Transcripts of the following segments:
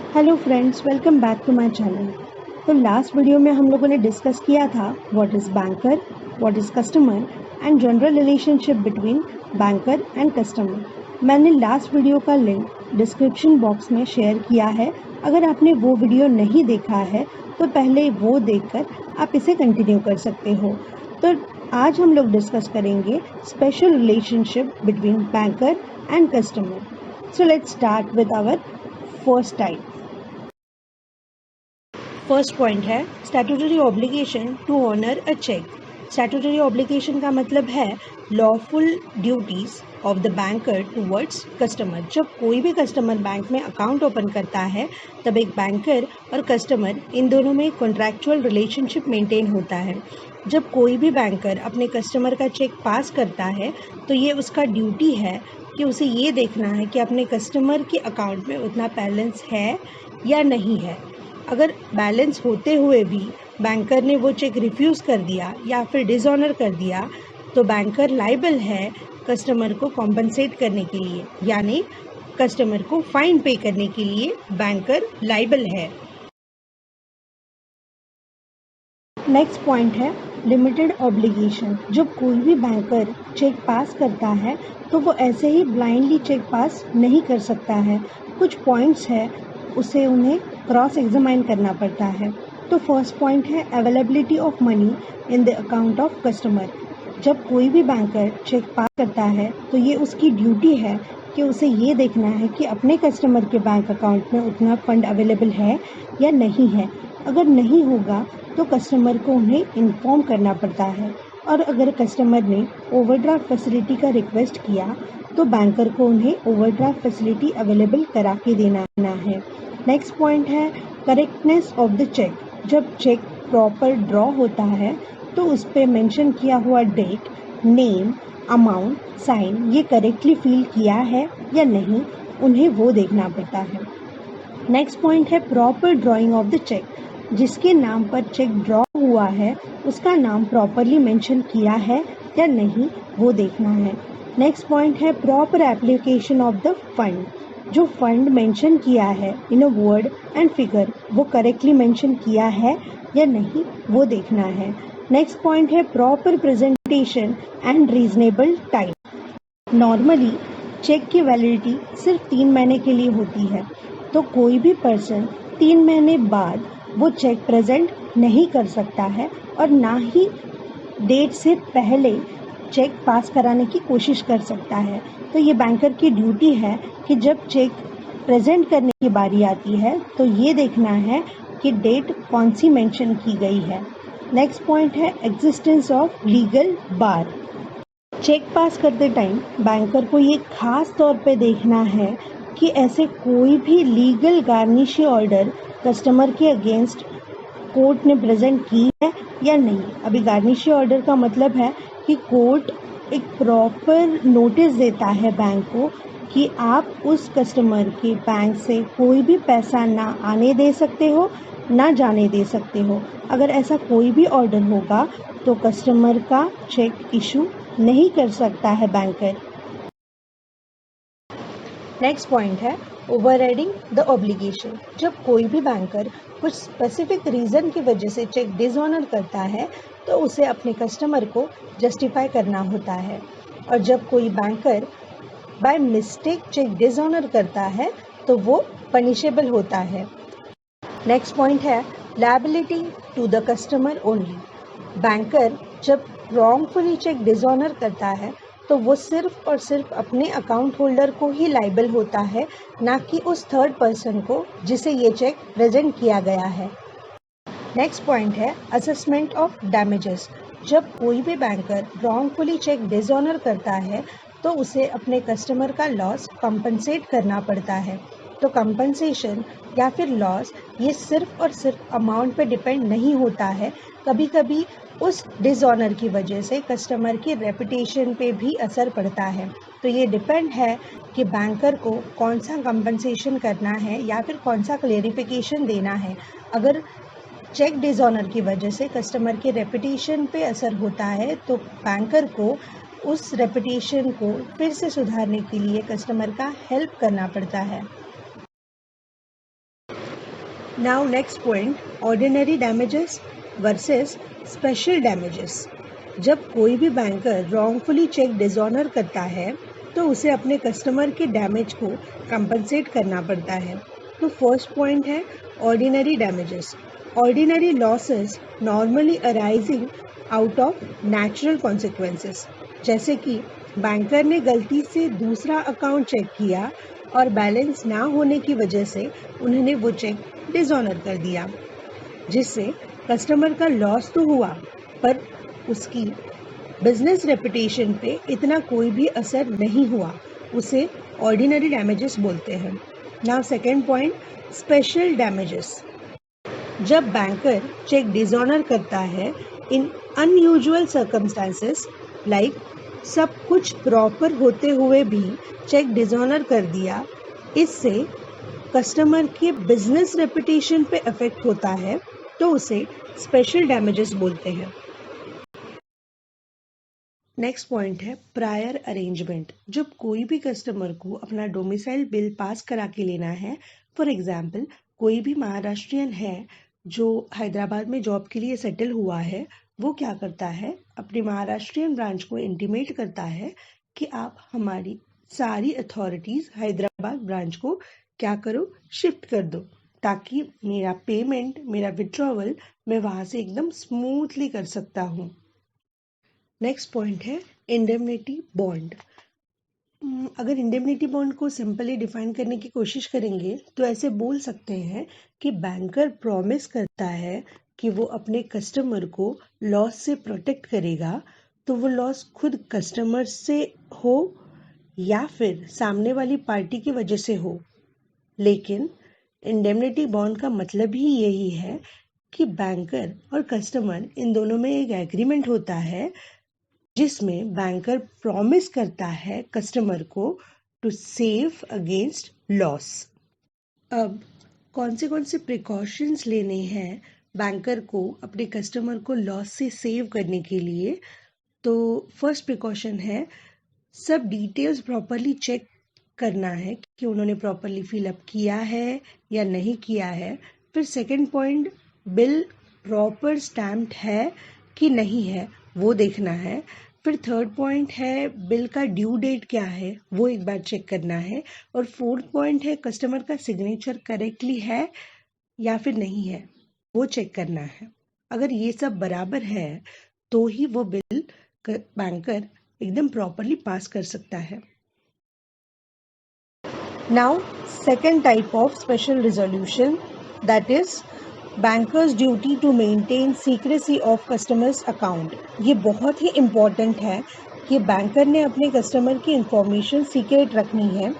Hello friends, welcome back to my channel. तो last video में हम लोगों ने डिस्कस किया था what is banker, what is customer and general relationship between banker and customer. मैंने लास्ट वीडियो का लिंक डिस्क्रिप्शन बॉक्स में शेयर किया है। अगर आपने वो वीडियो नहीं देखा है तो पहले वो देखकर आप इसे कंटिन्यू कर सकते हो। तो आज हम लोग डिस्कस करेंगे special relationship between banker and customer. So let's start with our first type. First point है statutory obligation to honour a cheque. Statutory obligation का मतलब है lawful duties of the banker towards customer. जब कोई भी customer bank में account open करता है तब एक बैंकर और कस्टमर इन दोनों में कॉन्ट्रैक्चुअल रिलेशनशिप मेंटेन होता है। जब कोई भी बैंकर अपने कस्टमर का चेक पास करता है तो ये उसका ड्यूटी है कि उसे ये देखना है कि अपने कस्टमर के अकाउंट में उतना बैलेंस है या नहीं है। अगर बैलेंस होते हुए भी बैंकर ने वो चेक रिफ्यूज़ कर दिया या फिर डिसऑनर कर दिया तो बैंकर लाइबल है कस्टमर को कॉम्पनसेट करने के लिए, यानी कस्टमर को फाइन पे करने के लिए बैंकर लाइबल है। नेक्स्ट पॉइंट है लिमिटेड ऑब्लिगेशन। जब कोई भी बैंकर चेक पास करता है तो वो ऐसे ही ब्लाइंडली चेक पास नहीं कर सकता है। कुछ पॉइंट्स है उसे उन्हें क्रॉस एग्जामाइन करना पड़ता है। तो फर्स्ट पॉइंट है availability of money in the account of customer. जब कोई भी बैंकर चेक पास करता है तो ये उसकी ड्यूटी है कि उसे ये देखना है कि अपने कस्टमर के बैंक अकाउंट में उतना फंड अवेलेबल है या नहीं है। अगर नहीं होगा तो कस्टमर को उन्हें इन्फॉर्म करना पड़ता है, और अगर कस्टमर ने ओवरड्राफ्ट फैसिलिटी का रिक्वेस्ट किया तो बैंकर को उन्हें ओवरड्राफ्ट फैसिलिटी अवेलेबल करा के देना है। नेक्स्ट पॉइंट है करेक्टनेस ऑफ द चेक। जब चेक प्रॉपर ड्रॉ होता है तो उस पर मेंशन किया हुआ डेट, नेम, अमाउंट, साइन ये करेक्टली फिल किया है या नहीं, उन्हें वो देखना पड़ता है। नेक्स्ट पॉइंट है proper drawing of the cheque. जिसके नाम पर चेक ड्रॉ हुआ है उसका नाम प्रॉपरली मेंशन किया है या नहीं, वो देखना है। नेक्स्ट पॉइंट है proper application of the fund. जो फंड मेंशन किया है in a word and figure वो करेक्टली मेंशन किया है या नहीं, वो देखना है। नेक्स्ट पॉइंट है proper presentation and reasonable time. Normally cheque की वैलिडिटी सिर्फ 3 महीने के लिए होती है, तो कोई भी पर्सन 3 महीने बाद वो चेक प्रेजेंट नहीं कर सकता है और ना ही डेट से पहले चेक पास कराने की कोशिश कर सकता है। तो ये बैंकर की ड्यूटी है कि जब चेक प्रेजेंट करने की बारी आती है तो ये देखना है कि डेट कौन सी मेंशन की गई है। नेक्स्ट पॉइंट है existence of legal bar. Cheque pass करते टाइम बैंकर को ये खास तौर पे देखना है कि ऐसे कोई भी लीगल गार्निशी ऑर्डर कस्टमर के अगेंस्ट कोर्ट ने प्रेजेंट की है या नहीं। अभी गार्निशी ऑर्डर का मतलब है कि कोर्ट एक प्रॉपर नोटिस देता है बैंक को कि आप उस कस्टमर के बैंक से कोई भी पैसा ना आने दे सकते हो ना जाने दे सकते हो। अगर ऐसा कोई भी ऑर्डर होगा तो कस्टमर का चेक इशू नहीं कर सकता है बैंकर। नेक्स्ट पॉइंट है ओवरराइडिंग द ऑब्लिगेशन। जब कोई भी बैंकर कुछ स्पेसिफिक रीज़न की वजह से चेक डिसऑनर करता है तो उसे अपने कस्टमर को जस्टिफाई करना होता है, और जब कोई banker by mistake cheque dishonour करता है तो वो पनिशेबल होता है। नेक्स्ट पॉइंट है liability to the customer only. Banker जब रॉन्गफुली चेक डिसऑनर करता है तो वो सिर्फ और सिर्फ अपने अकाउंट होल्डर को ही लाइबल होता है, ना कि उस थर्ड पर्सन को जिसे ये चेक प्रेजेंट किया गया है। नेक्स्ट पॉइंट है असेसमेंट ऑफ डैमेजेस। जब कोई भी बैंकर रॉन्गफुली चेक डिसऑनर करता है तो उसे अपने कस्टमर का लॉस कंपनसेट करना पड़ता है। तो कंपनसेशन या फिर लॉस ये सिर्फ और सिर्फ अमाउंट पे डिपेंड नहीं होता है, कभी कभी उस डिसऑनर की वजह से कस्टमर की रेपुटेशन पे भी असर पड़ता है। तो ये डिपेंड है कि बैंकर को कौन सा कंपनसेशन करना है या फिर कौन सा क्लेरिफिकेशन देना है। अगर चेक डिसऑनर की वजह से कस्टमर के रेपुटेशन पे असर होता है तो बैंकर को उस रेपुटेशन को फिर से सुधारने के लिए कस्टमर का हेल्प करना पड़ता है। Now next point, ordinary damages versus special damages. जब कोई भी बैंकर रॉन्गफुली चेक डिसऑनर करता है तो उसे अपने कस्टमर के डैमेज को कंपनसेट करना पड़ता है। तो फर्स्ट पॉइंट है ordinary damages. Ordinary losses normally arising out of natural consequences, जैसे कि बैंकर ने गलती से दूसरा अकाउंट चेक किया और बैलेंस ना होने की वजह से उन्होंने वो चेक डिसऑनर कर दिया, जिससे कस्टमर का लॉस तो हुआ पर उसकी बिजनेस रेपुटेशन पे इतना कोई भी असर नहीं हुआ। उसे ऑर्डिनरी डैमेजेस बोलते हैं। Now second point, special damages. जब बैंकर चेक डिसऑनर करता है इन अनयूजुअल सर्कमस्टांसेस, लाइक सब कुछ प्रॉपर होते हुए भी चेक डिसऑनर कर दिया, इससे कस्टमर के बिजनेस रेपुटेशन पे इफेक्ट होता है, तो उसे स्पेशल डैमेजेस बोलते हैं। नेक्स्ट पॉइंट है प्रायर अरेंजमेंट। जब कोई भी कस्टमर को अपना डोमिसाइल बिल पास करा के लेना है, फॉर एग्जाम्पल कोई भी महाराष्ट्रियन है जो हैदराबाद में जॉब के लिए सेटल हुआ है, वो क्या करता है, अपने महाराष्ट्रियन ब्रांच को इंटीमेट करता है कि आप हमारी सारी अथॉरिटीज़ हैदराबाद ब्रांच को क्या करो, शिफ्ट कर दो, ताकि मेरा पेमेंट, मेरा विड्रॉवल मैं वहाँ से एकदम स्मूथली कर सकता हूँ। नेक्स्ट पॉइंट है इंडेमनिटी बॉन्ड। अगर इंडेमनिटी बॉन्ड को सिंपली डिफाइन करने की कोशिश करेंगे तो ऐसे बोल सकते हैं कि बैंकर प्रॉमिस करता है कि वो अपने कस्टमर को लॉस से प्रोटेक्ट करेगा, तो वो लॉस खुद कस्टमर से हो या फिर सामने वाली पार्टी की वजह से हो। लेकिन इंडेमनिटी बॉन्ड का मतलब ही यही है कि बैंकर और कस्टमर इन दोनों में एक एग्रीमेंट होता है, जिसमें बैंकर प्रॉमिस करता है कस्टमर को टू सेव अगेंस्ट लॉस। अब कौन से प्रिकॉशंस लेने हैं बैंकर को अपने कस्टमर को लॉस से सेव करने के लिए? तो फर्स्ट प्रिकॉशन है सब डिटेल्स प्रॉपरली चेक करना है कि उन्होंने प्रॉपरली फिलअप किया है या नहीं किया है। फिर second point, bill proper stamped है कि नहीं है वो देखना है। फिर थर्ड पॉइंट है बिल का ड्यू डेट क्या है वो एक बार चेक करना है। और फोर्थ पॉइंट है कस्टमर का सिग्नेचर करेक्टली है या फिर नहीं है वो चेक करना है। अगर ये सब बराबर है तो ही वो बिल बैंकर एकदम प्रॉपरली पास कर सकता है। Now second type of special resolution, that is bankers duty to maintain secrecy of customers account. ये बहुत ही इम्पॉर्टेंट है कि बैंकर ने अपने कस्टमर की इंफॉर्मेशन सीक्रेट रखनी है,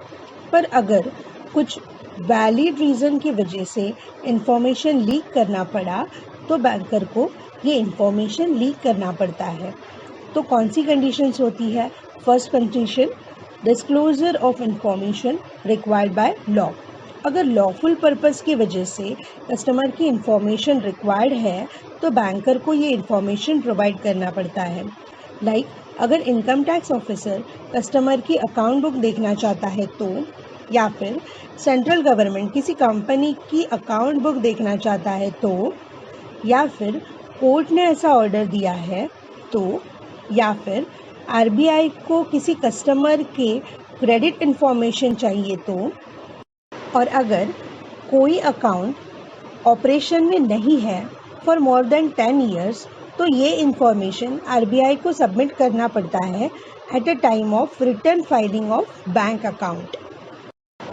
पर अगर कुछ वैलिड रीज़न की वजह से इंफॉर्मेशन लीक करना पड़ा तो बैंकर को ये इंफॉर्मेशन लीक करना पड़ता है। तो कौन सी कंडीशंस होती है? First condition, disclosure of information required by law. अगर लॉफुल पर्पस की वजह से कस्टमर की इंफॉर्मेशन रिक्वायर्ड है तो बैंकर को ये इंफॉर्मेशन प्रोवाइड करना पड़ता है। लाइक अगर इनकम टैक्स ऑफिसर कस्टमर की अकाउंट बुक देखना चाहता है तो, या फिर सेंट्रल गवर्नमेंट किसी कंपनी की अकाउंट बुक देखना चाहता है तो, या फिर कोर्ट ने ऐसा ऑर्डर दिया है तो, या फिर आरबीआई को किसी कस्टमर के क्रेडिट इंफॉर्मेशन चाहिए तो, और अगर कोई अकाउंट ऑपरेशन में नहीं है फॉर मोर देन 10 ईयर्स तो ये इंफॉर्मेशन आरबीआई को सबमिट करना पड़ता है at a time of return filing of bank account.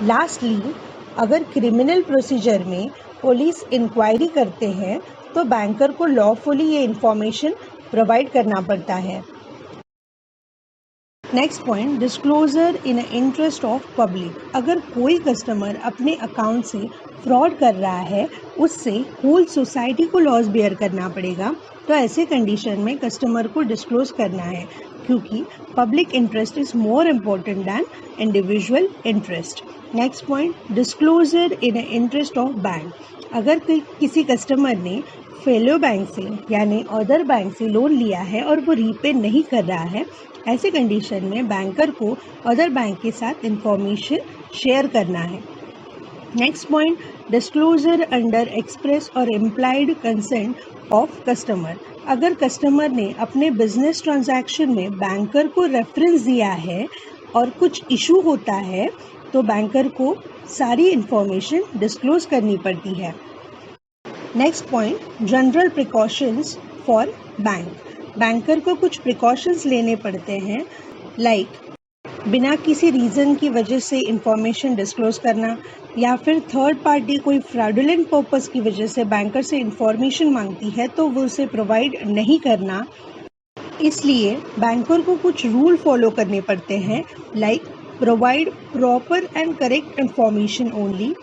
Lastly, अगर क्रिमिनल प्रोसीजर में पुलिस इंक्वायरी करते हैं तो बैंकर को लॉफुली ये इंफॉर्मेशन प्रोवाइड करना पड़ता है। Next point, disclosure in interest of public. अगर कोई कस्टमर अपने अकाउंट से फ्रॉड कर रहा है, उससे होल सोसाइटी को लॉस बेयर करना पड़ेगा, तो ऐसे कंडीशन में कस्टमर को डिस्क्लोज करना है, क्योंकि public interest is more important than individual interest. Next point, disclosure in interest of bank. अगर किसी कस्टमर ने फेलो बैंक से यानी अदर बैंक से लोन लिया है और वो रीपे नहीं कर रहा है, ऐसे कंडीशन में बैंकर को अदर बैंक के साथ इंफॉर्मेशन शेयर करना है। Next point, disclosure under express और इम्प्लाइड कंसेंट ऑफ कस्टमर। अगर कस्टमर ने अपने बिजनेस ट्रांजैक्शन में बैंकर को रेफरेंस दिया है और कुछ इशू होता है तो बैंकर को सारी इंफॉर्मेशन डिस्क्लोज करनी पड़ती है। Next point, general precautions for bank. Banker को कुछ प्रिकॉशंस लेने पड़ते हैं, लाइक बिना किसी रीज़न की वजह से इंफॉर्मेशन डिस्क्लोज करना, या फिर थर्ड पार्टी कोई फ्रॉडुलेंट पर्पस की वजह से बैंकर से इंफॉर्मेशन मांगती है तो वो उसे प्रोवाइड नहीं करना। इसलिए बैंकर को कुछ रूल फॉलो करने पड़ते हैं, like provide proper and correct information only,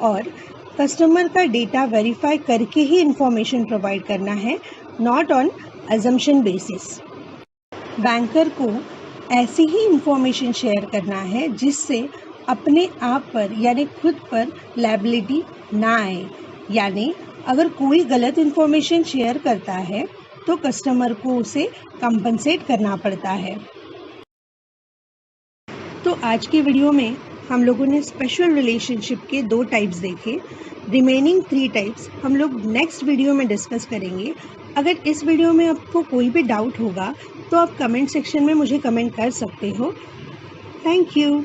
और कस्टमर का डेटा वेरीफाई करके ही इंफॉर्मेशन प्रोवाइड करना है, not on assumption basis. Banker को ऐसी ही इंफॉर्मेशन शेयर करना है जिससे अपने आप पर यानी खुद पर लायबिलिटी ना आए, यानी अगर कोई गलत इंफॉर्मेशन शेयर करता है तो कस्टमर को उसे कंपनसेट करना पड़ता है। तो आज की वीडियो में हम लोगों ने स्पेशल रिलेशनशिप के 2 टाइप्स देखे। रिमेनिंग 3 टाइप्स हम लोग नेक्स्ट वीडियो में डिस्कस करेंगे। अगर इस वीडियो में आपको कोई भी डाउट होगा तो आप कमेंट सेक्शन में मुझे कमेंट कर सकते हो। Thank you.